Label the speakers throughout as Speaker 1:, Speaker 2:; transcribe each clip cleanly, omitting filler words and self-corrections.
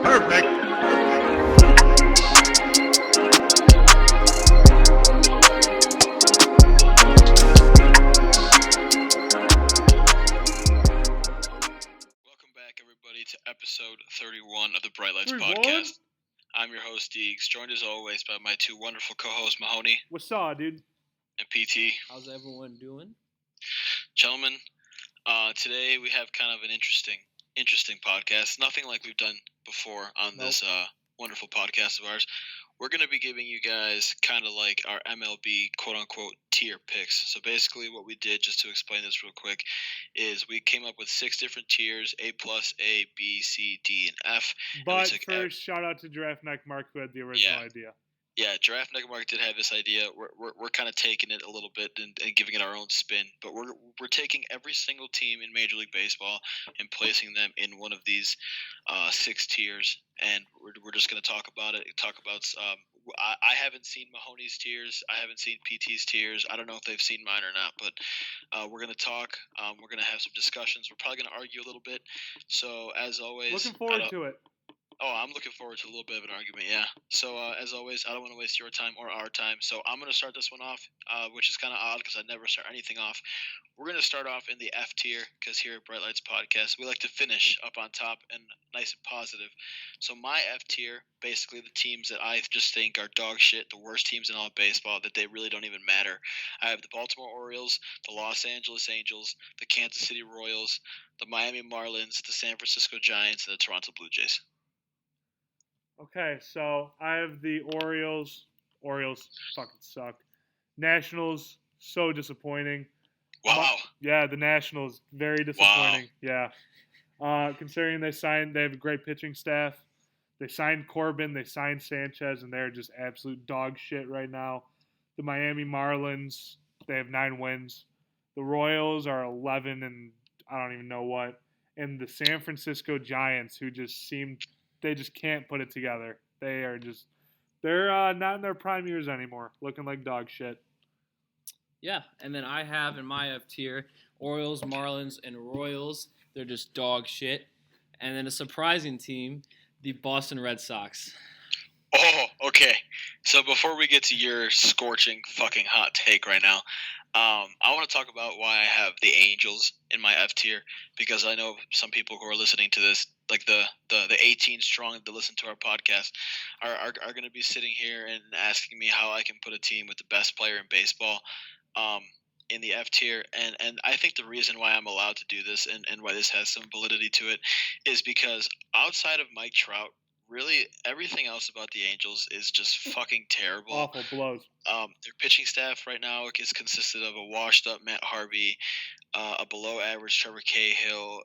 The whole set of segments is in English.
Speaker 1: Perfect.
Speaker 2: Welcome back, everybody, to episode 31 of the Bright Lights
Speaker 1: 31?
Speaker 2: Podcast. I'm your host, Deegs, joined as always by my two wonderful co-hosts, Mahoney
Speaker 1: What's up, dude?
Speaker 2: and PT.
Speaker 3: How's everyone doing?
Speaker 2: Gentlemen, today we have kind of an interesting podcast. Nothing like we've done before on this wonderful podcast of ours. We're going to be giving you guys kind of like our MLB quote-unquote tier picks. So basically what we did, just to explain this real quick, is we came up with 6 different tiers, A+, A, B, C, D, and F.
Speaker 1: But first, shout out to Giraffe Neck Mark who had the original idea.
Speaker 2: Yeah, Giraffe Neck Mark did have this idea. We're kind of taking it a little bit and giving it our own spin. But we're taking every single team in Major League Baseball and placing them in one of these 6 tiers. And we're just going to talk about it. I haven't seen Mahoney's tiers. I haven't seen PT's tiers. I don't know if they've seen mine or not. But we're going to talk. We're going to have some discussions. We're probably going to argue a little bit. So as always,
Speaker 1: looking forward to it.
Speaker 2: Oh, I'm looking forward to a little bit of an argument, yeah. So, as always, I don't want to waste your time or our time. So I'm going to start this one off, which is kind of odd because I never start anything off. We're going to start off in the F tier because here at Bright Lights Podcast, we like to finish up on top and nice and positive. So my F tier, basically the teams that I just think are dog shit, the worst teams in all of baseball, that they really don't even matter. I have the Baltimore Orioles, the Los Angeles Angels, the Kansas City Royals, the Miami Marlins, the San Francisco Giants, and the Toronto Blue Jays.
Speaker 1: Okay, so I have the Orioles. Orioles fucking suck. Nationals, so disappointing.
Speaker 2: Wow.
Speaker 1: Yeah, the Nationals, very disappointing. Wow. Yeah. Considering they have a great pitching staff. They signed Corbin, they signed Sanchez, and they're just absolute dog shit right now. The Miami Marlins, they have 9 wins. The Royals are 11 and I don't even know what. And the San Francisco Giants, who just they just can't put it together. They're not in their prime years anymore, looking like dog shit.
Speaker 3: Yeah, and then I have in my F tier Orioles, Marlins, and Royals. They're just dog shit. And then a surprising team, the Boston Red Sox.
Speaker 2: Oh, okay. So before we get to your scorching fucking hot take right now, I want to talk about why I have the Angels in my F tier, because I know some people who are listening to this, like the 18 strong that listen to our podcast, are going to be sitting here and asking me how I can put a team with the best player in baseball in the F tier. And I think the reason why I'm allowed to do this and why this has some validity to it is because outside of Mike Trout, really, everything else about the Angels is just fucking terrible.
Speaker 1: Awful blows.
Speaker 2: Their pitching staff right now is consisted of a washed-up Matt Harvey, a below-average Trevor Cahill,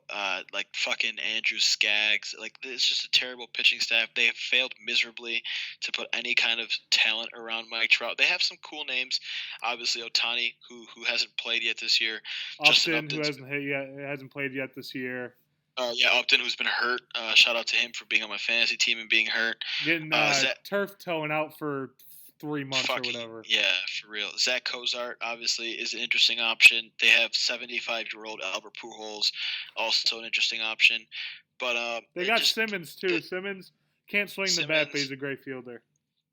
Speaker 2: like fucking Andrew Skaggs. Like, it's just a terrible pitching staff. They have failed miserably to put any kind of talent around Mike Trout. They have some cool names. Obviously, Ohtani, who hasn't played yet this year.
Speaker 1: Upton, who hasn't played yet this year.
Speaker 2: Upton, who's been hurt. Shout out to him for being on my fantasy team and being hurt.
Speaker 1: Getting turf toeing out for 3 months or whatever.
Speaker 2: Yeah, for real. Zach Cozart, obviously, is an interesting option. They have 75-year-old Albert Pujols, also an interesting option. But
Speaker 1: they got Simmons, too. Simmons can't swing the bat, but he's a great fielder.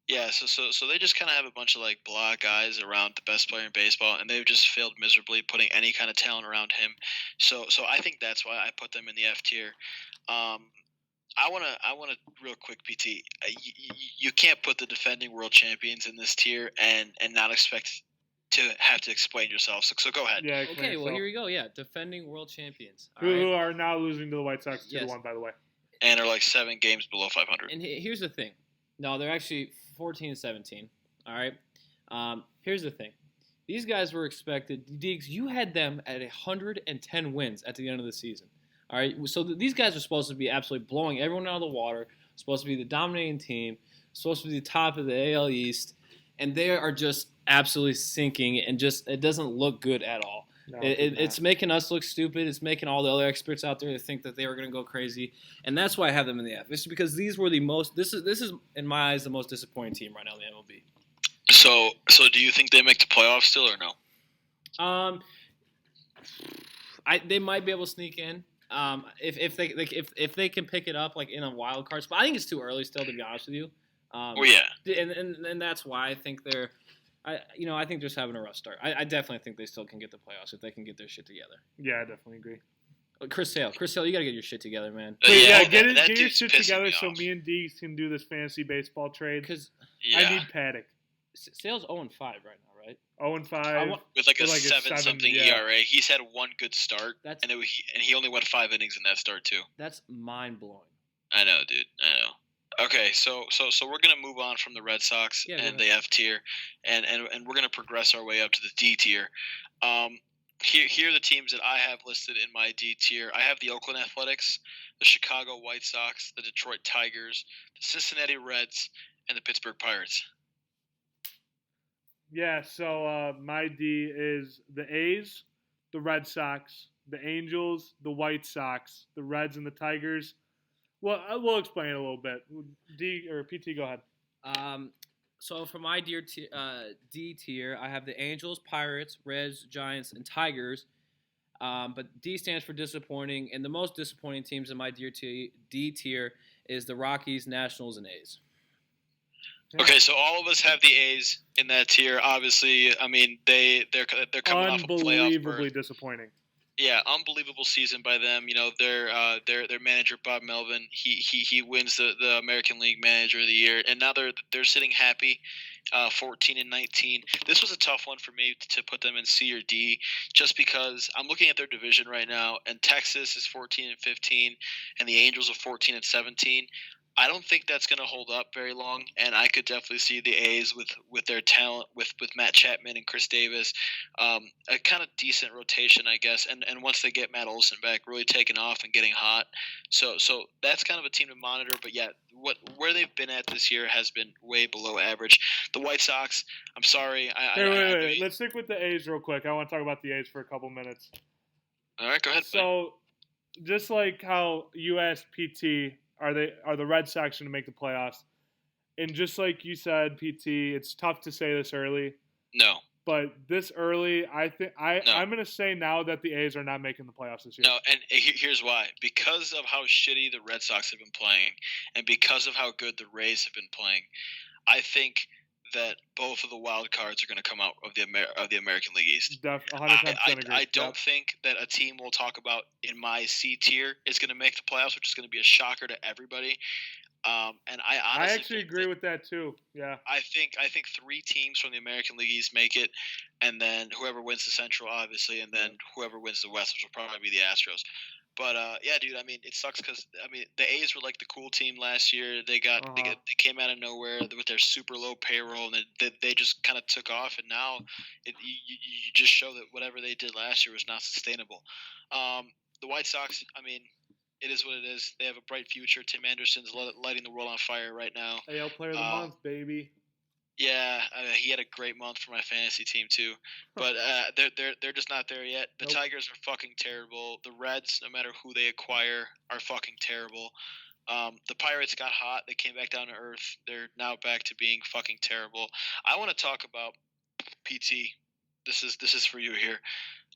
Speaker 2: Yeah, so they just kind of have a bunch of like blah guys around the best player in baseball, and they've just failed miserably putting any kind of talent around him. So I think that's why I put them in the F tier. I wanna real quick, PT. You can't put the defending world champions in this tier and not expect to have to explain yourself. So go ahead.
Speaker 1: Yeah.
Speaker 3: Okay, well here we go. Yeah, defending world champions.
Speaker 1: Who are now losing to the White Sox 2-1, by the way.
Speaker 2: And are like 7 games below 500.
Speaker 3: And here's the thing. No, they're actually 14-17. All right. Here's the thing. These guys were expected. Diggs, you had them at 110 wins at the end of the season. All right. So these guys are supposed to be absolutely blowing everyone out of the water. Supposed to be the dominating team. Supposed to be the top of the AL East, and they are just absolutely sinking. And just it doesn't look good at all. No, it's making us look stupid. It's making all the other experts out there to think that they were going to go crazy, and that's why I have them in the F. It's because these were the most. This is in my eyes the most disappointing team right now in the MLB.
Speaker 2: So do you think they make the playoffs still or no?
Speaker 3: They might be able to sneak in. If they can pick it up like in a wild card spot, I think it's too early still, to be honest with you.
Speaker 2: Well, yeah.
Speaker 3: And that's why I think I think they're just having a rough start. I definitely think they still can get the playoffs if they can get their shit together.
Speaker 1: Yeah, I definitely agree.
Speaker 3: Chris Sale, you gotta get your shit together, man.
Speaker 1: Get your shit together so me and D can do this fantasy baseball trade.
Speaker 3: Because
Speaker 1: I need Paddock.
Speaker 3: Sale's 0-5 right now, right?
Speaker 1: 0-5
Speaker 2: with like a 7-something ERA. He's had one good start, and he only went 5 innings in that start too.
Speaker 3: That's mind blowing.
Speaker 2: I know, dude. I know. Okay, so we're gonna move on from the Red Sox and the F tier, and we're gonna progress our way up to the D tier. Here are the teams that I have listed in my D tier. I have the Oakland Athletics, the Chicago White Sox, the Detroit Tigers, the Cincinnati Reds, and the Pittsburgh Pirates.
Speaker 1: Yeah, so my D is the A's, the Red Sox, the Angels, the White Sox, the Reds, and the Tigers. Well, we'll explain it a little bit. D or PT, go ahead.
Speaker 3: So for my D tier, I have the Angels, Pirates, Reds, Giants, and Tigers. But D stands for disappointing, and the most disappointing teams in my D tier is the Rockies, Nationals, and A's.
Speaker 2: Okay, so all of us have the A's in that tier. Obviously, I mean they're coming off a playoff
Speaker 1: unbelievably disappointing.
Speaker 2: Yeah, unbelievable season by them. You know, their manager Bob Melvin, he wins the American League Manager of the Year, and now they're sitting happy, 14-19. This was a tough one for me to put them in C or D, just because I'm looking at their division right now, and Texas is 14-15, and the Angels are 14-17. I don't think that's going to hold up very long, and I could definitely see the A's with their talent, with Matt Chapman and Chris Davis, a kind of decent rotation, I guess, and once they get Matt Olson back, really taking off and getting hot. So that's kind of a team to monitor. But yeah, where they've been at this year has been way below average. The White Sox, I'm sorry.
Speaker 1: Wait. Let's stick with the A's real quick. I want to talk about the A's for a couple minutes.
Speaker 2: All right, go ahead.
Speaker 1: So, just like how you asked PT, are the Red Sox going to make the playoffs? And just like you said, PT, it's tough to say this early.
Speaker 2: No.
Speaker 1: But this early, I'm going to say now that the A's are not making the playoffs this year.
Speaker 2: No, and here's why. Because of how shitty the Red Sox have been playing, and because of how good the Rays have been playing, I think that both of the wild cards are going to come out of the American League East.
Speaker 1: 100% agree.
Speaker 2: I don't think that a team we'll talk about in my C tier is going to make the playoffs, which is going to be a shocker to everybody. And I honestly
Speaker 1: actually agree with that too. Yeah.
Speaker 2: I think 3 teams from the American League East make it, and then whoever wins the Central, obviously, and then whoever wins the West, which will probably be the Astros. But yeah, dude. I mean, it sucks because the A's were like the cool team last year. They came out of nowhere with their super low payroll, and they just kind of took off. And now you just show that whatever they did last year was not sustainable. The White Sox, I mean, it is what it is. They have a bright future. Tim Anderson's lighting the world on fire right now.
Speaker 1: AL Player of the Month, baby.
Speaker 2: Yeah, he had a great month for my fantasy team too, but they're just not there yet. The Tigers are fucking terrible. The Reds, no matter who they acquire, are fucking terrible. The Pirates got hot. They came back down to earth. They're now back to being fucking terrible. I want to talk about PT. This is for you here,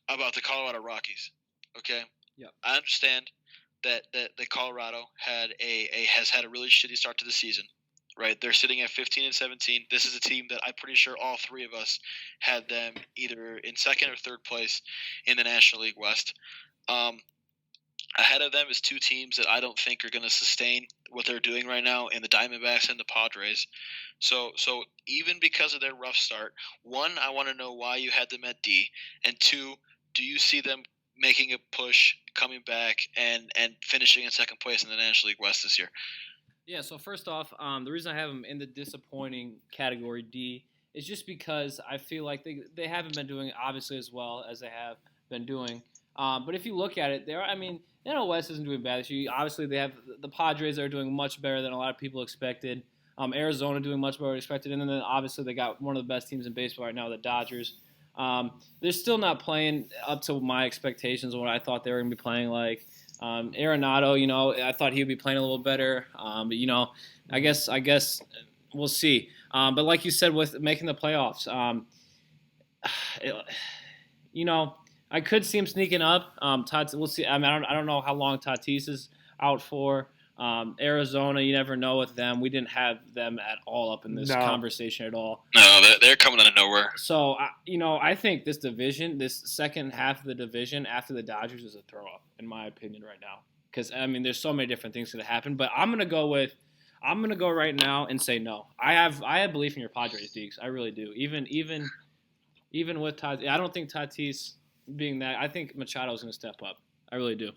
Speaker 2: about the Colorado Rockies. Okay.
Speaker 3: Yeah.
Speaker 2: I understand that Colorado has had a really shitty start to the season. Right, they're sitting at 15-17. This is a team that I'm pretty sure all 3 of us had them either in second or third place in the National League West. Ahead of them is 2 teams that I don't think are going to sustain what they're doing right now in the Diamondbacks and the Padres. So even because of their rough start, 1, I want to know why you had them at D, and 2, do you see them making a push, coming back, and finishing in second place in the National League West this year?
Speaker 3: Yeah, so first off, the reason I have them in the disappointing category D is just because I feel like they haven't been doing obviously as well as they have been doing. But if you look at it, the NL West isn't doing bad this year. Obviously, they have the Padres that are doing much better than a lot of people expected. Arizona doing much better than expected. And then obviously they got one of the best teams in baseball right now, the Dodgers. They're still not playing up to my expectations of what I thought they were going to be playing like. Arenado, I thought he would be playing a little better. But, I guess we'll see. But like you said, with making the playoffs, I could see him sneaking up. We'll see. I mean, I don't know how long Tatis is out for. Arizona, you never know with them. We didn't have them at all up in this conversation at all.
Speaker 2: No, they're coming out of nowhere.
Speaker 3: So, I think this division, this second half of the division after the Dodgers is a throw-up, in my opinion, right now. Because, I mean, there's so many different things that happen. But I'm going to go right now and say no. I have belief in your Padres, Deeks. I really do. Even with Tatis, I don't think Tatis being that. I think Machado is going to step up. I really do.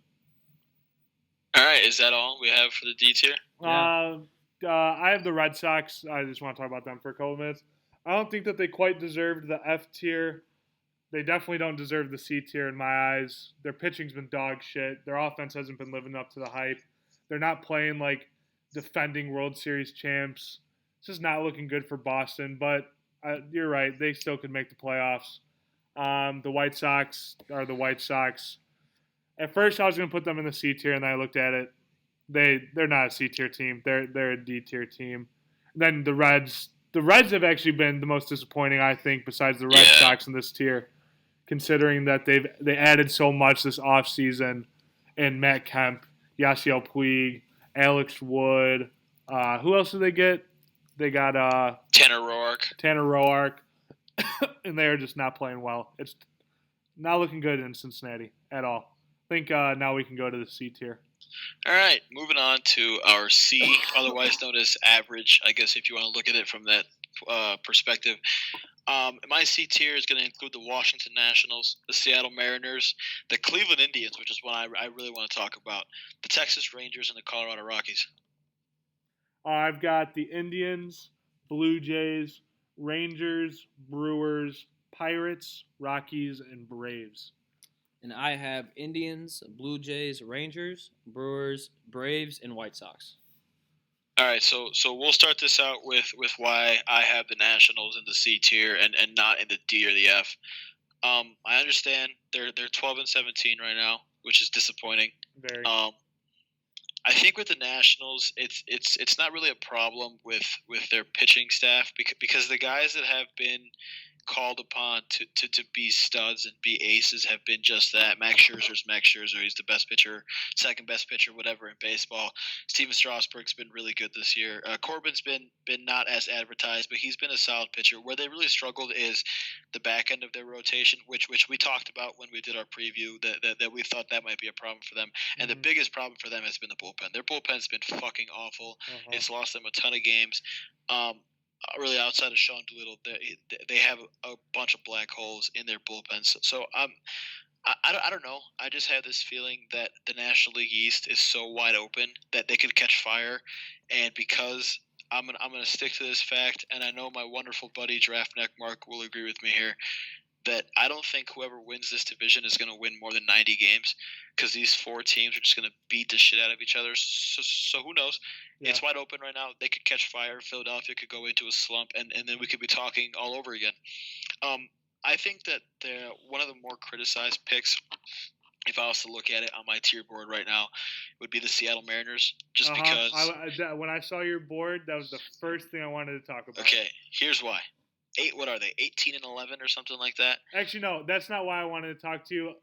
Speaker 2: All right, is that all we have for the D tier?
Speaker 1: Yeah. I have the Red Sox. I just want to talk about them for a couple minutes. I don't think that they quite deserved the F tier. They definitely don't deserve the C tier in my eyes. Their pitching's been dog shit. Their offense hasn't been living up to the hype. They're not playing like defending World Series champs. It's just not looking good for Boston, but you're right. They still could make the playoffs. The White Sox are the White Sox. At first, I was going to put them in the C tier, and then I looked at it. They're not a C tier team. They're a D tier team. And then the Reds. The Reds have actually been the most disappointing, I think, besides the Red Sox in this tier, considering that they added so much this offseason in Matt Kemp, Yasiel Puig, Alex Wood. Who else did they get? They got
Speaker 2: Tanner Roark.
Speaker 1: And they are just not playing well. It's not looking good in Cincinnati at all. I think now we can go to the C tier.
Speaker 2: All right, moving on to our C, otherwise known as average, I guess if you want to look at it from that perspective. My C tier is going to include the Washington Nationals, the Seattle Mariners, the Cleveland Indians, which is one I really want to talk about, the Texas Rangers, and the Colorado Rockies.
Speaker 1: I've got the Indians, Blue Jays, Rangers, Brewers, Pirates, Rockies, and Braves.
Speaker 3: And I have Indians, Blue Jays, Rangers, Brewers, Braves, and White Sox.
Speaker 2: All right, so we'll start this out with why I have the Nationals in the C tier and not in the D or the F. I understand they're 12-17 right now, which is disappointing.
Speaker 1: Very.
Speaker 2: I think with the Nationals, it's not really a problem with their pitching staff because the guys that have been called upon to be studs and be aces have been just that. Max Scherzer, he's the best pitcher, second best pitcher, whatever in baseball. Steven Strasburg's been really good this year. Corbin's been not as advertised, but he's been a solid pitcher. Where they really struggled is the back end of their rotation, which we talked about when we did our preview, that we thought that might be a problem for them. And the biggest problem for them has been the bullpen. Their bullpen's been fucking awful. It's lost them a ton of games. Really, outside of Sean Doolittle, they have a bunch of black holes in their bullpen. So I don't know. I just have this feeling that the National League East is so wide open that they could catch fire, and because I'm gonna stick to this fact, and I know my wonderful buddy Draft Neck Mark will agree with me here, that I don't think whoever wins this division is going to win more than 90 games because these four teams are just going to beat the shit out of each other. So who knows? Yeah. It's wide open right now. They could catch fire. Philadelphia could go into a slump, and then we could be talking all over again. I think that one of the more criticized picks, if I was to look at it on my tier board right now, would be the Seattle Mariners, just because.
Speaker 1: When I saw your board, that was the first thing I wanted to talk about.
Speaker 2: Okay, here's why. What are they? 18-11 or something like that?
Speaker 1: Actually, no. That's not why I wanted to talk to you.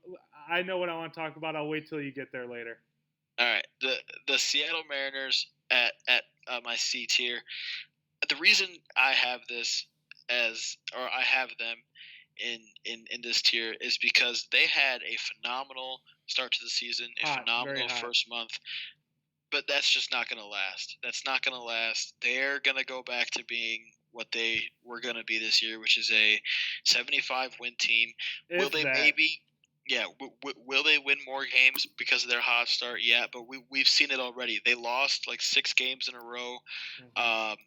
Speaker 1: I know what I want to talk about. I'll wait till you get there later.
Speaker 2: All right. The Seattle Mariners at my C tier. The reason I have I have them in this tier is because they had a phenomenal start to the season, phenomenal first month. But that's just not going to last. That's not going to last. They're going to go back to being what they were going to be this year, which is a 75-win team. Will they win more games because of their hot start? Yeah, but we've seen it already. They lost like 6 games in a row. Mm-hmm.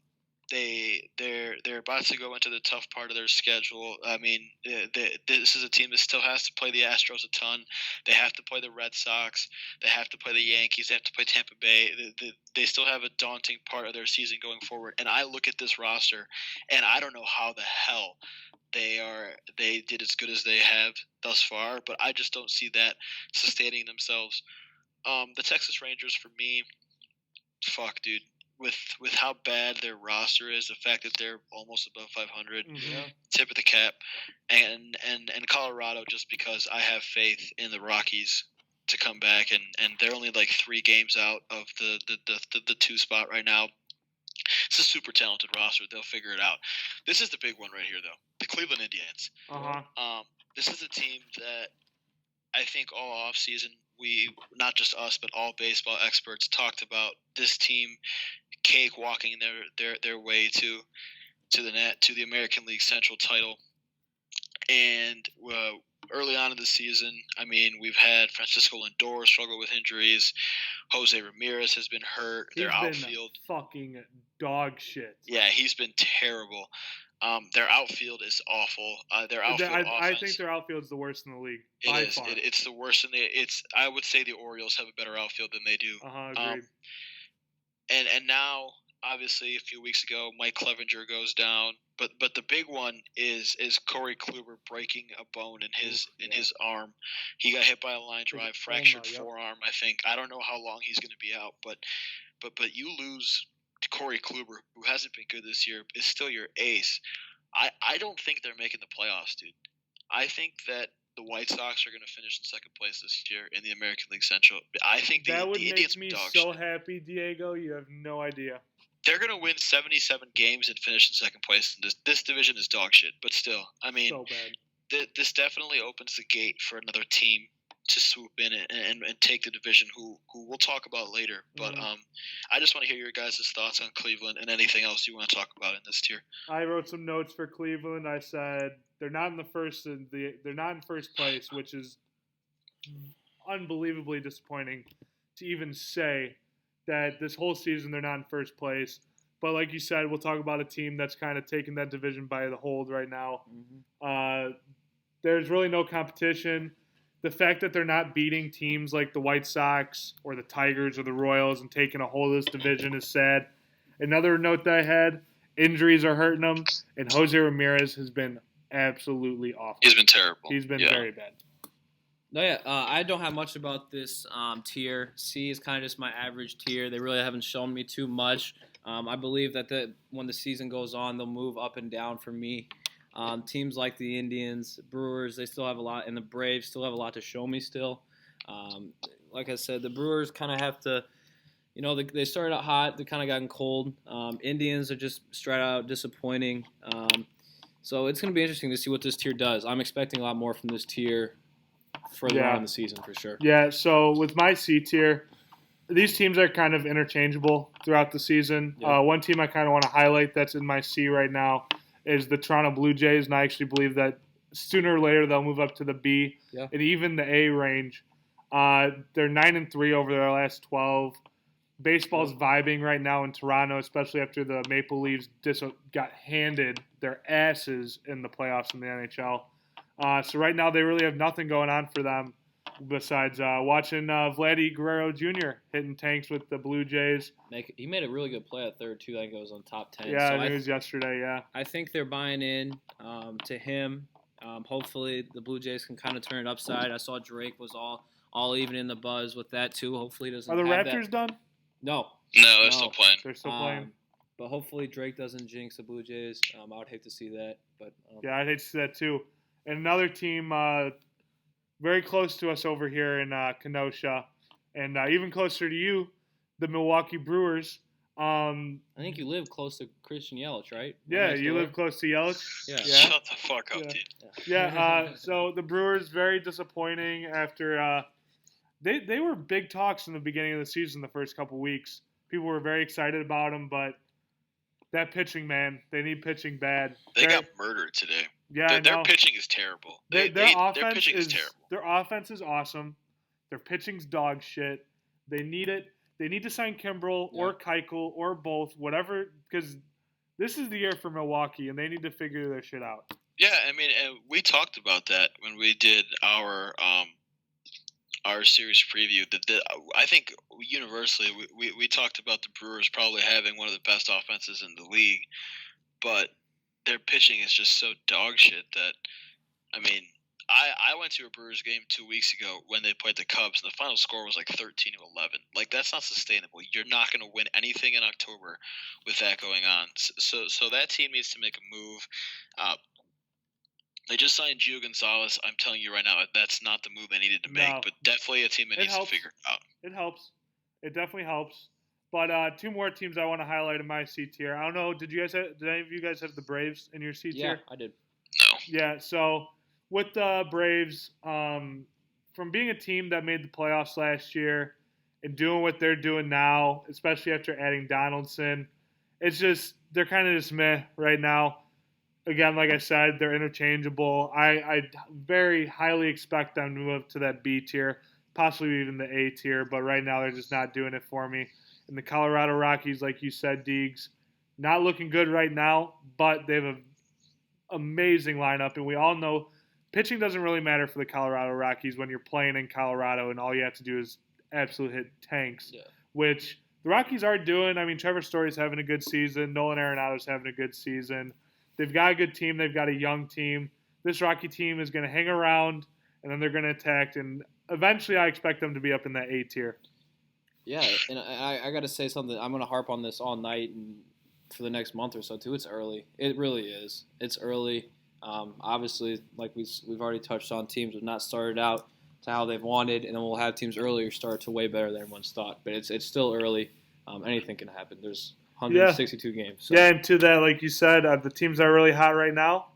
Speaker 2: They're about to go into the tough part of their schedule. I mean, this is a team that still has to play the Astros a ton. They have to play the Red Sox. They have to play the Yankees. They have to play Tampa Bay. They still have a daunting part of their season going forward. And I look at this roster, and I don't know how the hell they did as good as they have thus far, but I just don't see that sustaining themselves. The Texas Rangers, for me, fuck, dude. with how bad their roster is, the fact that they're almost above 500,
Speaker 1: Mm-hmm.
Speaker 2: tip of the cap, and Colorado, just because I have faith in the Rockies to come back, and they're only like 3 games out of the 2 spot right now. It's a super talented roster. They'll figure it out. This is the big one right here, though. The Cleveland Indians. This is a team that I think all offseason we, not just us, but all baseball experts talked about this team cakewalking their way to the American League Central title. And early on in the season, I mean, we've had Francisco Lindor struggle with injuries. Jose Ramirez has been hurt. Their outfield,
Speaker 1: fucking dog shit.
Speaker 2: Yeah, he's been terrible. Their outfield is awful. Their outfield offense,
Speaker 1: I think their outfield is the worst in the league.
Speaker 2: It is. It's the worst in the. I would say the Orioles have a better outfield than they do.
Speaker 1: Agreed.
Speaker 2: And now, obviously, a few weeks ago, Mike Clevenger goes down. But the big one is Corey Kluber breaking a bone in his arm. He got hit by a line drive, fractured forearm. I think. I don't know how long he's going to be out, but you lose Corey Kluber, who hasn't been good this year, is still your ace. I don't think they're making the playoffs, dude. I think that the White Sox are going to finish in second place this year in the American League Central. I think the Indians
Speaker 1: make me so happy, Diego. You have no idea.
Speaker 2: They're going to win 77 games and finish in second place. And this division is dog shit. But still, I mean,
Speaker 1: so bad.
Speaker 2: This definitely opens the gate for another team to swoop in and take the division, who we'll talk about later. But I just want to hear your guys' thoughts on Cleveland and anything else you want to talk about in this tier.
Speaker 1: I wrote some notes for Cleveland. I said they're not in they're not in first place, which is unbelievably disappointing to even say that this whole season they're not in first place. But like you said, we'll talk about a team that's kind of taking that division by the hold right now. Mm-hmm. There's really no competition. The fact that they're not beating teams like the White Sox or the Tigers or the Royals and taking a hold of this division is sad. Another note that I had, injuries are hurting them, and Jose Ramirez has been absolutely awful.
Speaker 2: He's been terrible.
Speaker 1: He's been very bad.
Speaker 3: No, I don't have much about this tier. C is kind of just my average tier. They really haven't shown me too much. I believe that when the season goes on, they'll move up and down for me. Teams like the Indians, Brewers, they still have a lot, and the Braves still have a lot to show me still. Like I said, the Brewers kind of have to, they started out hot. They kind of gotten cold. Indians are just straight out disappointing. So it's going to be interesting to see what this tier does. I'm expecting a lot more from this tier further on in the season for sure.
Speaker 1: Yeah, so with my C tier, these teams are kind of interchangeable throughout the season. Yeah. One team I kind of want to highlight that's in my C right now is the Toronto Blue Jays, and I actually believe that sooner or later they'll move up to the B and even the A range. They're 9-3 over their last 12. Baseball's vibing right now in Toronto, especially after the Maple Leafs got handed their asses in the playoffs in the NHL. So right now they really have nothing going on for them besides watching Vladdy Guerrero Jr. hitting tanks with the Blue Jays.
Speaker 3: He made a really good play at third, too. I think it was on top 10.
Speaker 1: Yeah, so it was yesterday, yeah.
Speaker 3: I think they're buying in to him. Hopefully the Blue Jays can kind of turn it upside. I saw Drake was all even in the buzz with that, too. Hopefully he doesn't
Speaker 1: have that. Are the Raptors done?
Speaker 3: No,
Speaker 2: they're still playing.
Speaker 1: They're still playing.
Speaker 3: But hopefully Drake doesn't jinx the Blue Jays. I would hate to see that. But
Speaker 1: yeah, I'd hate to see that, too. And another team very close to us over here in Kenosha, and even closer to you, the Milwaukee Brewers.
Speaker 3: I think you live close to Christian Yelich, right?
Speaker 1: Yeah, you live close to Yelich.
Speaker 3: Yeah.
Speaker 2: Shut the fuck up, dude.
Speaker 1: Yeah. So the Brewers, very disappointing after they were big talks in the beginning of the season. The first couple weeks, people were very excited about them, but that pitching, man, they need pitching bad.
Speaker 2: They got murdered today.
Speaker 1: Yeah,
Speaker 2: their pitching is terrible. Their pitching is terrible.
Speaker 1: Their offense is awesome. Their pitching's dog shit. They need it. They need to sign Kimbrel or Keuchel or both, whatever, because this is the year for Milwaukee, and they need to figure their shit out.
Speaker 2: Yeah, I mean, we talked about that when we did our series preview. I think universally we talked about the Brewers probably having one of the best offenses in the league, but their pitching is just so dog shit that, I mean, I went to a Brewers game 2 weeks ago when they played the Cubs, and the final score was like 13-11. Like, that's not sustainable. You're not going to win anything in October with that going on. So that team needs to make a move. They just signed Gio Gonzalez. I'm telling you right now, that's not the move they needed to make, but definitely a team that needs to figure it out.
Speaker 1: It helps. It definitely helps. But two more teams I want to highlight in my C tier. I don't know. Did any of you guys have the Braves in your C tier?
Speaker 3: Yeah, I did.
Speaker 2: No.
Speaker 1: Yeah. So with the Braves, from being a team that made the playoffs last year and doing what they're doing now, especially after adding Donaldson, it's just they're kind of just meh right now. Again, like I said, they're interchangeable. I very highly expect them to move to that B tier, possibly even the A tier, but right now they're just not doing it for me. And the Colorado Rockies, like you said, Deegs, not looking good right now, but they have an amazing lineup, and we all know pitching doesn't really matter for the Colorado Rockies when you're playing in Colorado, and all you have to do is absolute hit tanks, which the Rockies are doing. I mean, Trevor Story's having a good season. Nolan Arenado's having a good season. They've got a good team. They've got a young team. This Rocky team is going to hang around, and then they're going to attack. And eventually I expect them to be up in that A tier.
Speaker 3: Yeah, and I got to say something. I'm going to harp on this all night and for the next month or so, too. It's early. It really is. It's early. Obviously, like we've already touched on, teams have not started out to how they've wanted, and then we'll have teams earlier start to way better than everyone's thought. But it's still early. Anything can happen. There's 162 games. So.
Speaker 1: Yeah, and to that, like you said, the teams that are really hot right now,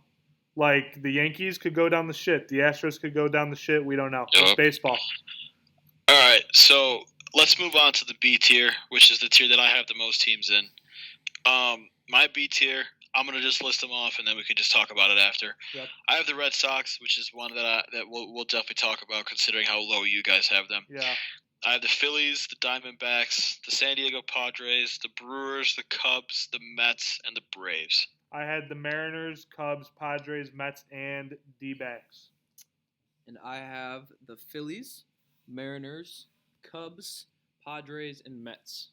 Speaker 1: like the Yankees could go down the shit. The Astros could go down the shit. We don't know. It's baseball.
Speaker 2: All right, so let's move on to the B tier, which is the tier that I have the most teams in. My B tier, I'm going to just list them off, and then we can just talk about it after.
Speaker 1: Yep.
Speaker 2: I have the Red Sox, which is one that we'll definitely talk about, considering how low you guys have them.
Speaker 1: Yeah.
Speaker 2: I have the Phillies, the Diamondbacks, the San Diego Padres, the Brewers, the Cubs, the Mets, and the Braves.
Speaker 1: I had the Mariners, Cubs, Padres, Mets, and D-backs.
Speaker 3: And I have the Phillies, Mariners, Cubs, Padres, and Mets.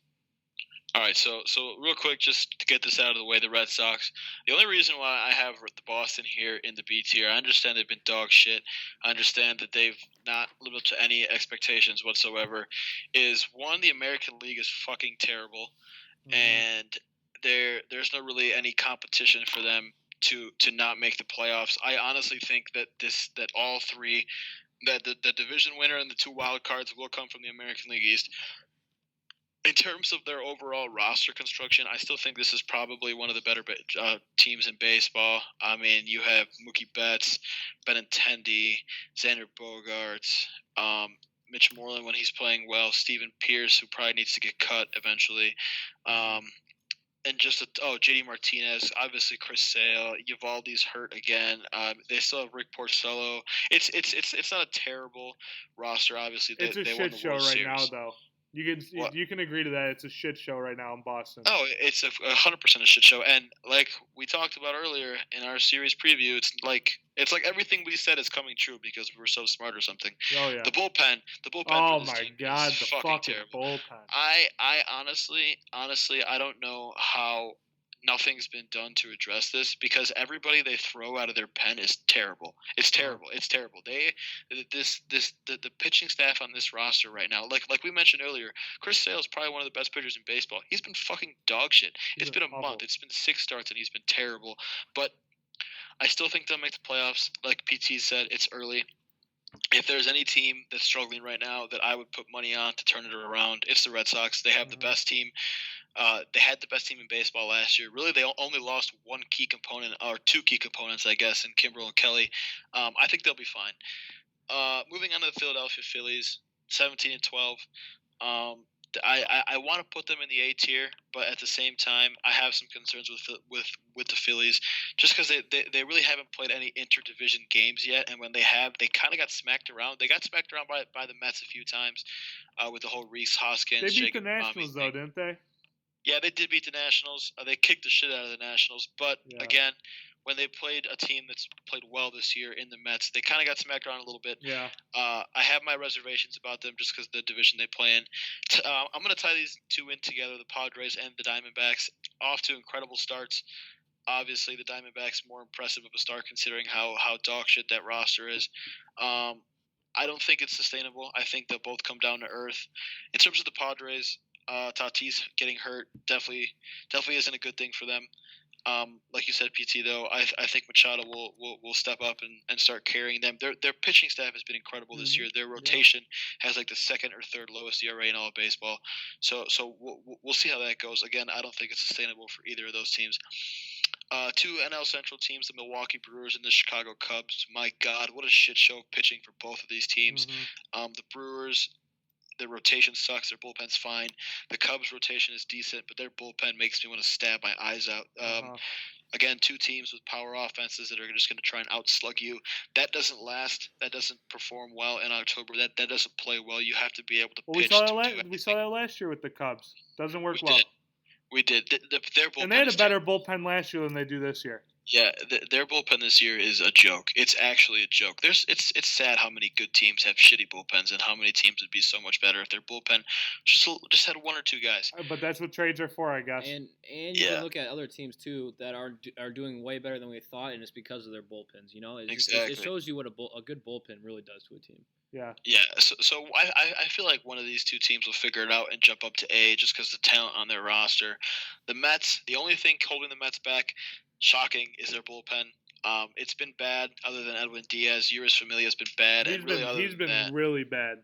Speaker 2: All right, so real quick, just to get this out of the way, the Red Sox. The only reason why I have the Boston here in the B tier, I understand they've been dog shit. I understand that they've not lived up to any expectations whatsoever. Is one, the American League is fucking terrible, and there's no really any competition for them to not make the playoffs. I honestly think that all three, that the division winner and the two wild cards will come from the American League East. In terms of their overall roster construction, I still think this is probably one of the better teams in baseball. I mean, you have Mookie Betts, Benintendi, Xander Bogaerts, Mitch Moreland when he's playing well, Steven Pearce, who probably needs to get cut eventually, and just JD Martinez, obviously Chris Sale, Eovaldi's hurt again. They still have Rick Porcello. It's not a terrible roster. Obviously,
Speaker 1: it's a shit show right now, though. You can agree to that. It's a shit show right now in Boston.
Speaker 2: Oh, it's 100% a shit show. And like we talked about earlier in our series preview, it's like everything we said is coming true because we're so smart or something.
Speaker 1: Oh yeah.
Speaker 2: The bullpen.
Speaker 1: Oh my god, the fucking
Speaker 2: terrible.
Speaker 1: bullpen.
Speaker 2: I honestly, I don't know how nothing's been done to address this because everybody they throw out of their pen is terrible. It's terrible. It's terrible. The pitching staff on this roster right now, like we mentioned earlier, Chris Sale is probably one of the best pitchers in baseball. He's been fucking dog shit. It's been a month. It's been 6 starts and he's been terrible. But I still think they'll make the playoffs. Like PT said, it's early. If there's any team that's struggling right now that I would put money on to turn it around, it's the Red Sox. They have the best team. They had the best team in baseball last year. Really, they only lost one key component, or 2 key components, I guess, in Kimbrel and Kelly. I think they'll be fine. Moving on to the Philadelphia Phillies, 17-12. I want to put them in the A tier, but at the same time, I have some concerns with the Phillies, just because they really haven't played any interdivision games yet, and when they have, they kind of got smacked around. They got smacked around by the Mets a few times with the whole Rhys Hoskins.
Speaker 1: They beat the Nationals though, didn't they?
Speaker 2: Yeah, they did beat the Nationals. They kicked the shit out of the Nationals, but again, when they played a team that's played well this year in the Mets, they kind of got smacked around a little bit.
Speaker 1: Yeah.
Speaker 2: I have my reservations about them just because of the division they play in. I'm going to tie these two in together, the Padres and the Diamondbacks, off to incredible starts. Obviously, the Diamondbacks more impressive of a start considering how dog shit that roster is. I don't think it's sustainable. I think they'll both come down to earth. In terms of the Padres, Tatis getting hurt definitely isn't a good thing for them. Like you said, PT, though, I think Machado will step up and start carrying them. Their pitching staff has been incredible this year. Their rotation has like the second or third lowest ERA in all of baseball. So we'll see how that goes. Again, I don't think it's sustainable for either of those teams. Two NL Central teams, the Milwaukee Brewers and the Chicago Cubs. My God, what a shit show of pitching for both of these teams. The Brewers, their rotation sucks. Their bullpen's fine. The Cubs' rotation is decent, but their bullpen makes me want to stab my eyes out. Again, two teams with power offenses that are just going to try and outslug you. That doesn't last. That doesn't perform well in October. That doesn't play well. You have to be able to pitch.
Speaker 1: We saw that last year with the Cubs. Doesn't work well.
Speaker 2: We did. Their bullpen
Speaker 1: and they had a better bullpen last year than they do this year.
Speaker 2: Yeah, their bullpen this year is a joke. It's actually a joke. It's sad how many good teams have shitty bullpens and how many teams would be so much better if their bullpen just had one or two guys.
Speaker 1: But that's what trades are for, I guess.
Speaker 3: And you can look at other teams too that are doing way better than we thought, and it's because of their bullpens. It shows you what a good bullpen really does to a team.
Speaker 1: Yeah.
Speaker 2: Yeah. So I feel like one of these two teams will figure it out and jump up to A just because the talent on their roster. The Mets, the only thing holding the Mets back, shocking, is their bullpen. It's been bad other than Edwin Diaz. Uris Familia has been bad.
Speaker 1: He's been really bad.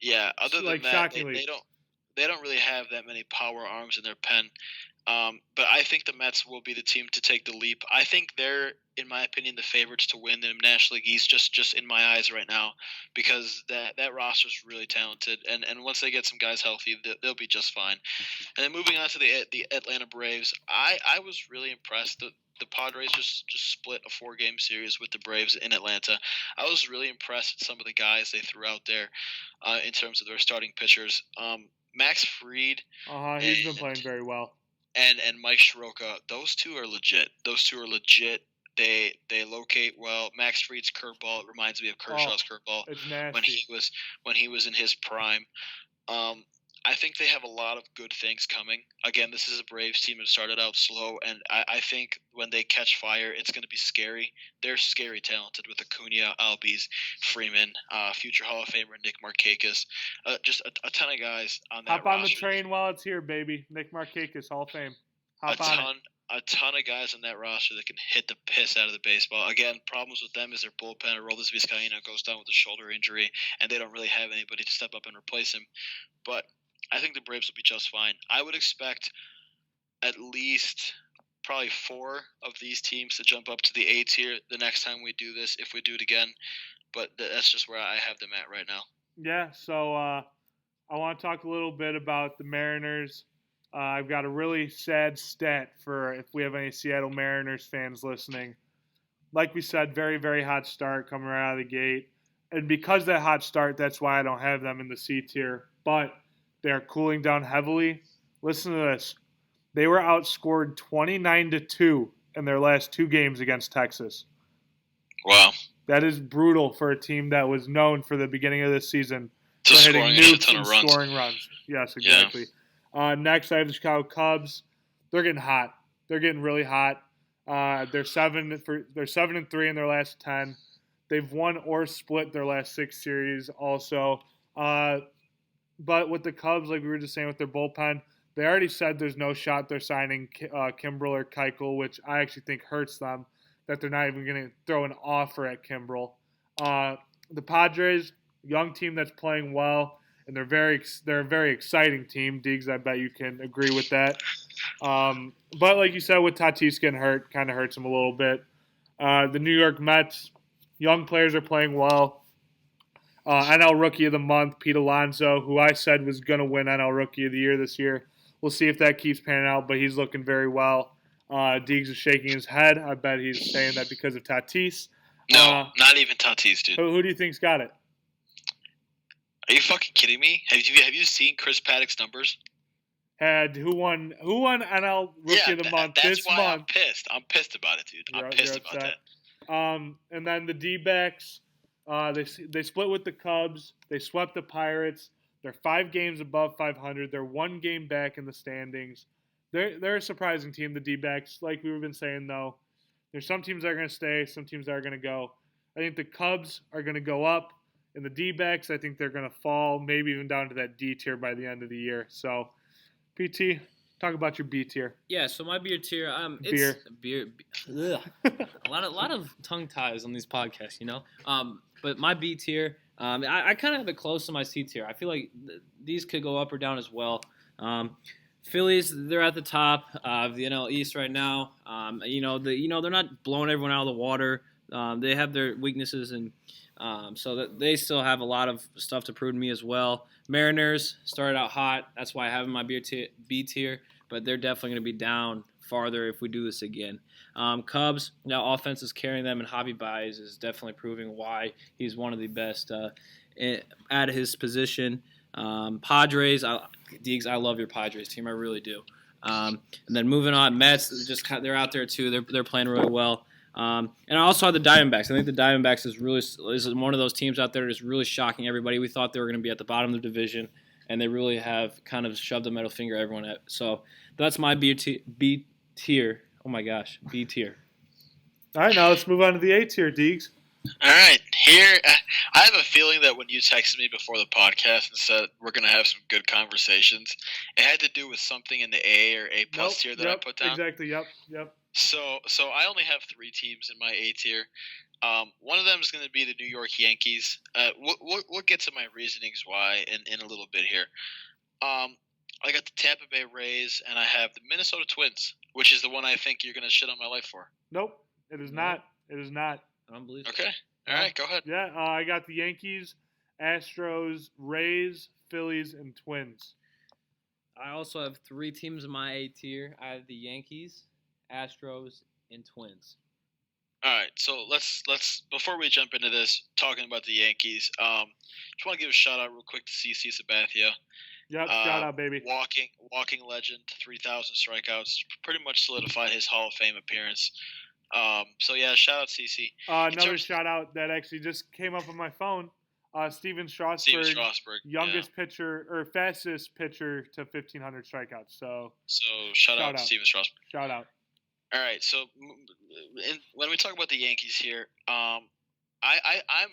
Speaker 2: Yeah. Other than that,
Speaker 1: shockingly.
Speaker 2: They don't really have that many power arms in their pen. But I think the Mets will be the team to take the leap. I think they're, in my opinion, the favorites to win the National League East, just in my eyes right now, because that roster is really talented. And once they get some guys healthy, they'll be just fine. And then moving on to the Atlanta Braves, I was really impressed. The Padres just split a 4-game series with the Braves in Atlanta. I was really impressed with some of the guys they threw out there in terms of their starting pitchers. Max Fried.
Speaker 1: He's been playing very well.
Speaker 2: And Mike Soroka, those two are legit. They locate well. Max Fried's curveball reminds me of Kershaw's curveball when he was in his prime. I think they have a lot of good things coming. Again, this is a Braves team that started out slow, and I think when they catch fire, it's going to be scary. They're scary talented with Acuna, Albies, Freeman, future Hall of Famer Nick Markakis. Just a ton of guys on that roster.
Speaker 1: Hop on the train while it's here, baby. Nick Markakis, Hall of Fame. A
Speaker 2: ton of guys on that roster that can hit the piss out of the baseball. Again, problems with them is their bullpen. Aroldis Vizcaíno goes down with a shoulder injury, and they don't really have anybody to step up and replace him. But I think the Braves will be just fine. I would expect at least probably 4 of these teams to jump up to the A tier the next time we do this, if we do it again. But that's just where I have them at right now.
Speaker 1: Yeah, so I want to talk a little bit about the Mariners. I've got a really sad stat for if we have any Seattle Mariners fans listening. Like we said, very, very hot start coming right out of the gate. And because of that hot start, that's why I don't have them in the C tier. But they are cooling down heavily. Listen to this. They were outscored 29-2 in their last 2 games against Texas.
Speaker 2: Wow.
Speaker 1: That is brutal for a team that was known for the beginning of this season
Speaker 2: for hitting nukes and
Speaker 1: scoring runs. Yes, exactly. Yeah. Next, I have the Chicago Cubs. They're getting hot. They're getting really hot. They're 7-3 in their last 10. They've won or split their last 6 series also. But with the Cubs, like we were just saying with their bullpen, they already said there's no shot they're signing Kimbrel or Keuchel, which I actually think hurts them, that they're not even going to throw an offer at Kimbrel. The Padres, young team that's playing well, and they're a very exciting team. Deegs, I bet you can agree with that. But like you said, with Tatis getting hurt, kind of hurts them a little bit. The New York Mets, young players are playing well. NL Rookie of the Month, Pete Alonso, who I said was going to win NL Rookie of the Year this year. We'll see if that keeps panning out, but he's looking very well. Deegs is shaking his head. I bet he's saying that because of Tatis.
Speaker 2: No, not even Tatis, dude.
Speaker 1: Who do you think's got it?
Speaker 2: Are you fucking kidding me? Have you seen Chris Paddock's numbers?
Speaker 1: Who won NL Rookie of the Month this month?
Speaker 2: I'm pissed. I'm pissed about it, dude. I'm pissed about that.
Speaker 1: And then the D-backs, they split with the Cubs. They swept the Pirates. They're 5 games above 500. They're 1 game back in the standings. They're a surprising team, the D-backs. Like we've been saying, though, there's some teams that are going to stay, some teams that are going to go. I think the Cubs are going to go up, and the D-backs, I think they're going to fall, maybe even down to that D tier by the end of the year. So, PT, talk about your B tier.
Speaker 3: Yeah, so my beer tier,
Speaker 1: Beer.
Speaker 3: it's beer. Ugh. a lot of tongue ties on these podcasts, you know. But my B tier, I kind of have it close to my C tier. I feel like these could go up or down as well. Phillies, they're at the top of the NL East right now. They're not blowing everyone out of the water. They have their weaknesses, and so that they still have a lot of stuff to prove to me as well. Mariners started out hot. That's why I have them in my B tier, but they're definitely going to be down farther if we do this again. Cubs, now offense is carrying them, and Javi Baez is definitely proving why he's one of the best at his position. Padres, Deegs, I love your Padres team. I really do. And then moving on, Mets, they're out there too. They're playing really well. And I also have the Diamondbacks. I think the Diamondbacks is one of those teams out there that's really shocking everybody. We thought they were going to be at the bottom of the division, and they really have kind of shoved a middle finger at everyone. So that's my B tier. Oh my gosh, B tier.
Speaker 1: All right, now let's move on to the A tier, Deegs.
Speaker 2: All right, here I have a feeling that when you texted me before the podcast and said we're going to have some good conversations, it had to do with something in the A or A plus tier that I put down.
Speaker 1: Exactly. Yep.
Speaker 2: So I only have 3 teams in my A tier. One of them is going to be the New York Yankees. We'll get to my reasonings why in a little bit here. I got the Tampa Bay Rays, and I have the Minnesota Twins, which is the one I think you're going to shit on my life for.
Speaker 1: Nope, it is not. It is not.
Speaker 3: Unbelievable.
Speaker 2: Okay. All right, go ahead.
Speaker 1: Yeah, I got the Yankees, Astros, Rays, Phillies, and Twins.
Speaker 3: I also have 3 teams in my A tier. I have the Yankees, Astros, and Twins.
Speaker 2: All right, so let's before we jump into this, talking about the Yankees, just want to give a shout out real quick to CC Sabathia.
Speaker 1: Yep, shout out, baby.
Speaker 2: Walking legend, 3,000 strikeouts, pretty much solidified his Hall of Fame appearance. So yeah, shout out CC.
Speaker 1: Another shout out that actually just came up on my phone. Steven Strasburg, youngest pitcher or fastest pitcher to 1,500 strikeouts. So
Speaker 2: shout out to Steven Strasburg.
Speaker 1: Shout out.
Speaker 2: All right, so when we talk about the Yankees here, I'm